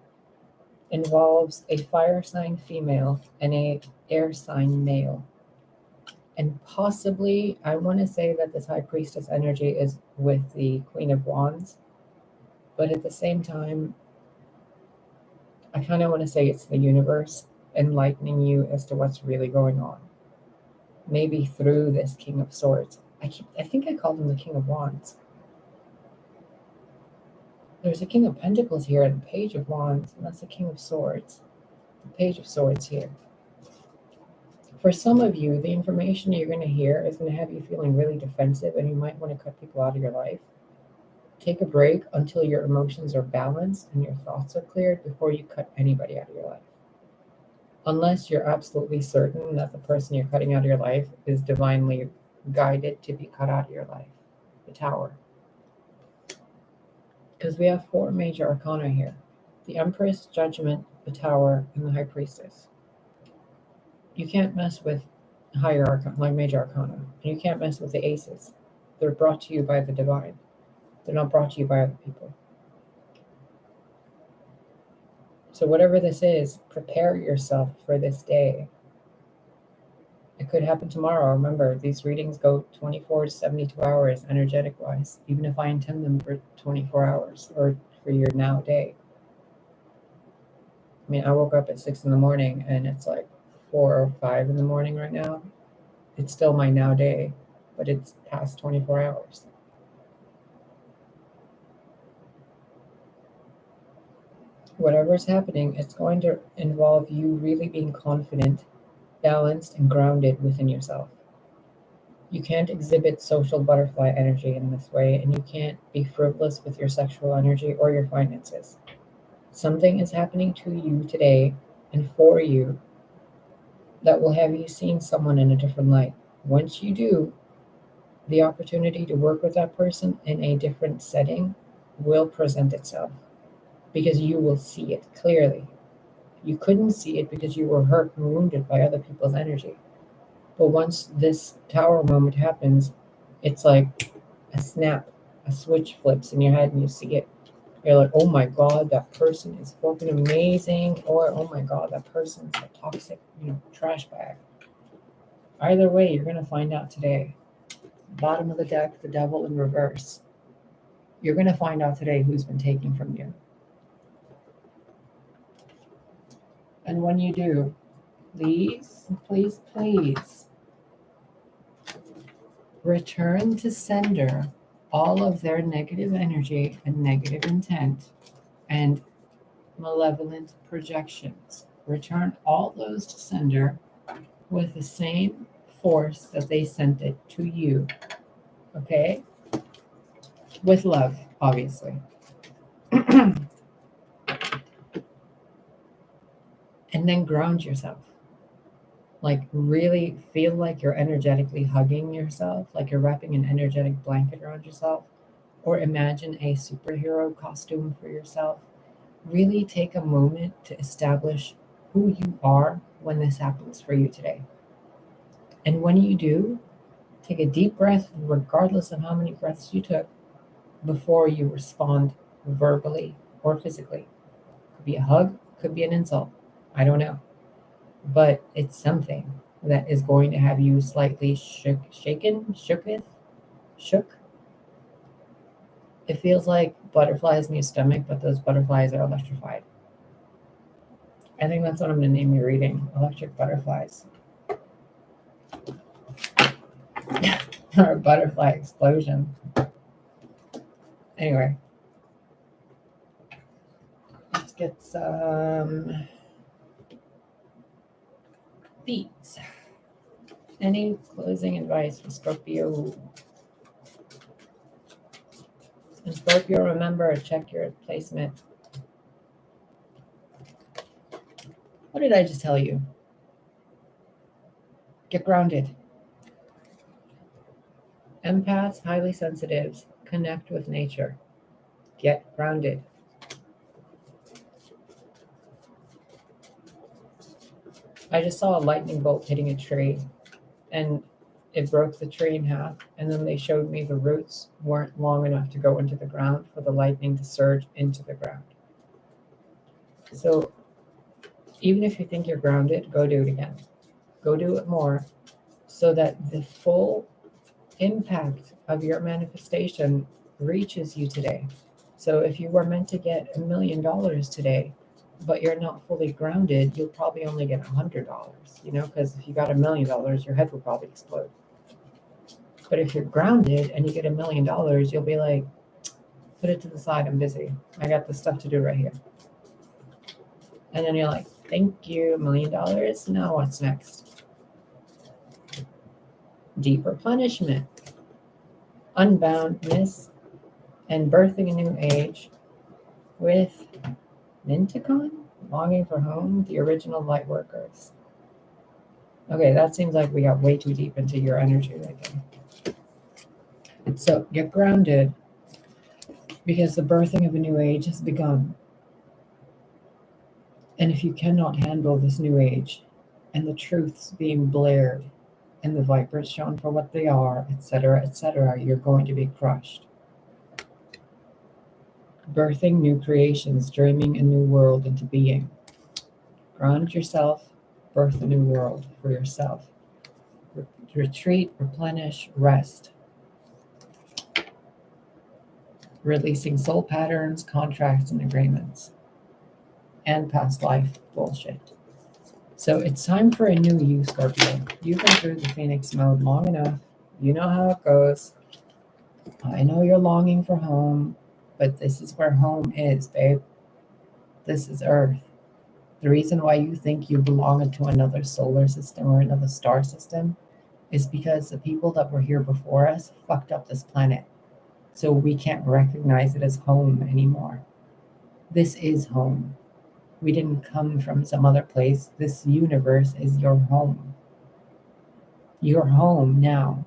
involves a fire sign female and a air sign male. And possibly, I want to say that this high priestess energy is with the Queen of Wands, but at the same time, I kind of want to say it's the universe enlightening you as to what's really going on. Maybe through this King of Swords. I think I called him the King of Wands. There's a King of Pentacles here and a Page of Wands, and that's the King of Swords. The Page of Swords here. For some of you, the information you're going to hear is going to have you feeling really defensive, and you might want to cut people out of your life. Take a break until your emotions are balanced and your thoughts are cleared before you cut anybody out of your life. Unless you're absolutely certain that the person you're cutting out of your life is divinely guided to be cut out of your life. The Tower. Because we have 4 major arcana here. The Empress, Judgment, the Tower, and the High Priestess. You can't mess with higher arcana, like major arcana. And you can't mess with the aces. They're brought to you by the divine. They're not brought to you by other people. So whatever this is, prepare yourself for this day. It could happen tomorrow. Remember, these readings go 24 to 72 hours energetic-wise, even if I intend them for 24 hours or for your now day. I mean, I woke up at 6 in the morning and it's like 4 or 5 in the morning right now. It's still my now day, but it's past 24 hours. Whatever's happening, it's going to involve you really being confident, balanced, and grounded within yourself. You can't exhibit social butterfly energy in this way, and you can't be frivolous with your sexual energy or your finances. Something is happening to you today and for you that will have you seeing someone in a different light. Once you do, the opportunity to work with that person in a different setting will present itself because you will see it clearly. You couldn't see it because you were hurt and wounded by other people's energy. But once this tower moment happens, It's like a snap, a switch flips in your head and you see it. You're like, oh my God, that person is fucking amazing. Or, oh my God, that person's a toxic, trash bag. Either way, you're going to find out today. Bottom of the deck, the devil in reverse. You're going to find out today who's been taking from you. And when you do, please, please, please return to sender all of their negative energy and negative intent and malevolent projections. Return all those to sender with the same force that they sent it to you. Okay? With love, obviously. And then ground yourself. Like, really feel like you're energetically hugging yourself, like you're wrapping an energetic blanket around yourself, or imagine a superhero costume for yourself. Really take a moment to establish who you are when this happens for you today. And when you do, take a deep breath, regardless of how many breaths you took, before you respond verbally or physically. Could be a hug, could be an insult. I don't know. But it's something that is going to have you slightly shook. It feels like butterflies in your stomach, but those butterflies are electrified. I think that's what I'm going to name your reading, Electric Butterflies. Or a butterfly explosion. Anyway. Let's get some beats. Any closing advice for Scorpio? And Scorpio, remember, check your placement. What did I just tell you? Get grounded. Empaths, highly sensitives, connect with nature. Get grounded. I just saw a lightning bolt hitting a tree, and it broke the tree in half, and then they showed me the roots weren't long enough to go into the ground for the lightning to surge into the ground. So even if you think you're grounded, go do it again. Go do it more so that the full impact of your manifestation reaches you today. So if you were meant to get $1 million today, but you're not fully grounded, you'll probably only get $100, because if you got $1 million, your head will probably explode. But if you're grounded and you get $1 million, you'll be like, put it to the side, I'm busy. I got this stuff to do right here. And then you're like, thank you, $1 million. Now what's next? Deep replenishment, unboundness, and birthing a new age with Minticon, longing for home, the original light workers. Okay, that seems like we got way too deep into your energy right there. So get grounded, because the birthing of a new age has begun. And if you cannot handle this new age and the truths being blared and the vipers shown for what they are, etc., you're going to be crushed. Birthing new creations, dreaming a new world into being. Ground yourself, birth a new world for yourself. Retreat, replenish, rest. Releasing soul patterns, contracts, and agreements. And past life bullshit. So it's time for a new you, Scorpio. You've been through the Phoenix mode long enough. You know how it goes. I know you're longing for home, but this is where home is, babe. This is Earth. The reason why you think you belong to another solar system or another star system is because the people that were here before us fucked up this planet. So we can't recognize it as home anymore. This is home. We didn't come from some other place. This universe is your home. You're home now.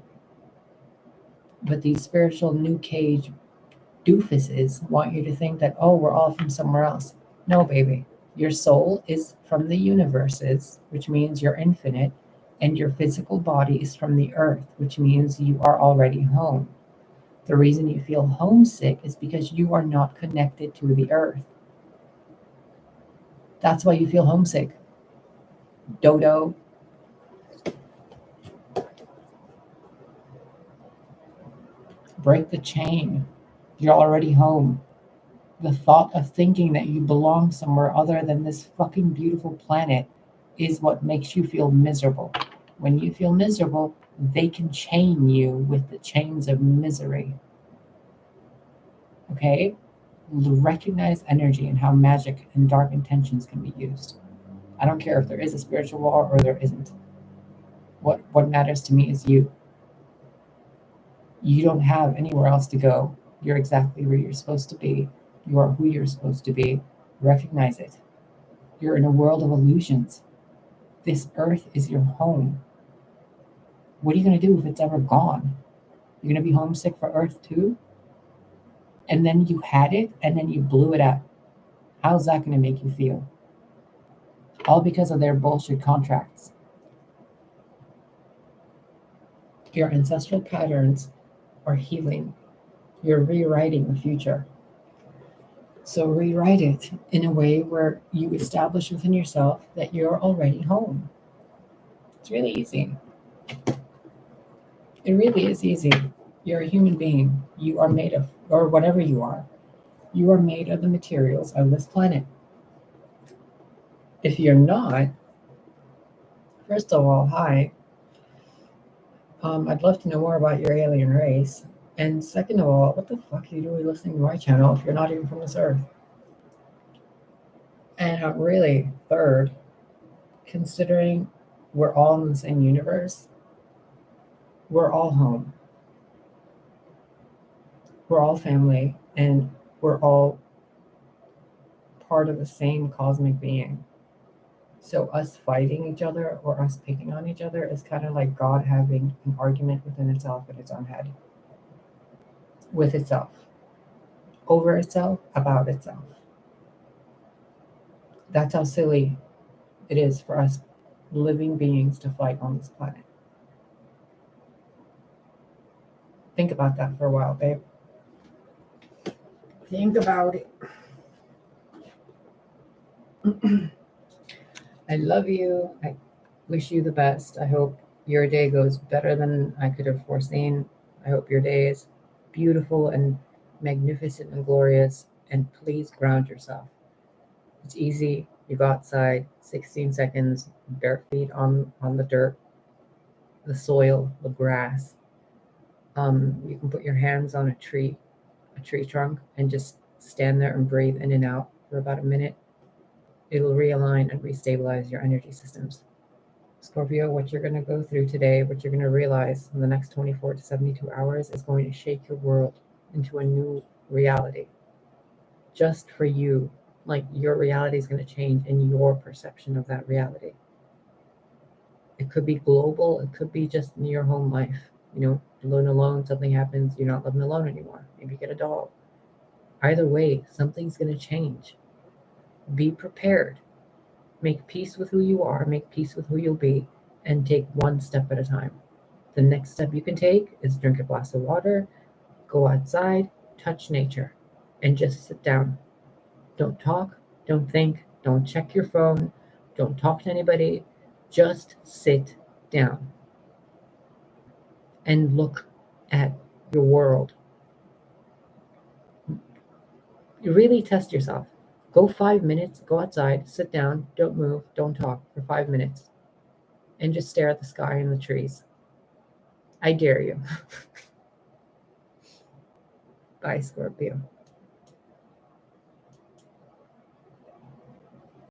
But these spiritual new cage doofuses want you to think that, oh, we're all from somewhere else. No, baby. Your soul is from the universes, which means you're infinite, And your physical body is from the earth, which means you are already home. The reason you feel homesick is because you are not connected to the earth. That's why you feel homesick. Dodo. Break the chain. You're already home. The thought of thinking that you belong somewhere other than this fucking beautiful planet is what makes you feel miserable. When you feel miserable, they can chain you with the chains of misery. Okay? Recognize energy and how magic and dark intentions can be used. I don't care if there is a spiritual law or there isn't. What matters to me is you. You don't have anywhere else to go. You're exactly where you're supposed to be. You are who you're supposed to be. Recognize it. You're in a world of illusions. This earth is your home. What are you going to do if it's ever gone? You're going to be homesick for earth too? And then you had it and then you blew it up. How's that going to make you feel? All because of their bullshit contracts. Your ancestral patterns are healing. You're rewriting the future. So rewrite it in a way where you establish within yourself that you're already home. It's really easy. It really is easy. You're a human being. You are made of, or whatever you are made of the materials of this planet. If you're not, first of all, hi. I'd love to know more about your alien race. And second of all, what the fuck are you doing listening to my channel if you're not even from this earth? And really, third, considering we're all in the same universe, we're all home. We're all family, and we're all part of the same cosmic being. So us fighting each other or us picking on each other is kind of like God having an argument within itself in its own head. With itself. Over itself, about itself. That's how silly it is for us living beings to fight on this planet. Think about that for a while, babe. Think about it. I love you. I wish you the best. I hope your day goes better than I could have foreseen. I hope your day is beautiful and magnificent and glorious. And please ground yourself. It's easy. You go outside, 16 seconds, bare feet on the dirt, the soil, the grass. You can put your hands on a tree trunk, and just stand there and breathe in and out for about a minute. It'll realign and restabilize your energy systems. Scorpio, what you're going to go through today, what you're going to realize in the next 24 to 72 hours is going to shake your world into a new reality. Just for you. Like your reality is going to change in your perception of that reality. It could be global. It could be just in your home life. You know, living alone, something happens, you're not living alone anymore. Maybe you get a dog. Either way, something's going to change. Be prepared. Make peace with who you are, make peace with who you'll be, and take one step at a time. The next step you can take is drink a glass of water, go outside, touch nature, and just sit down. Don't talk, don't think, don't check your phone, don't talk to anybody. Just sit down and look at your world. You really test yourself. Go 5 minutes, go outside, sit down, don't move, don't talk for 5 minutes, and just stare at the sky and the trees. I dare you. Bye, Scorpio.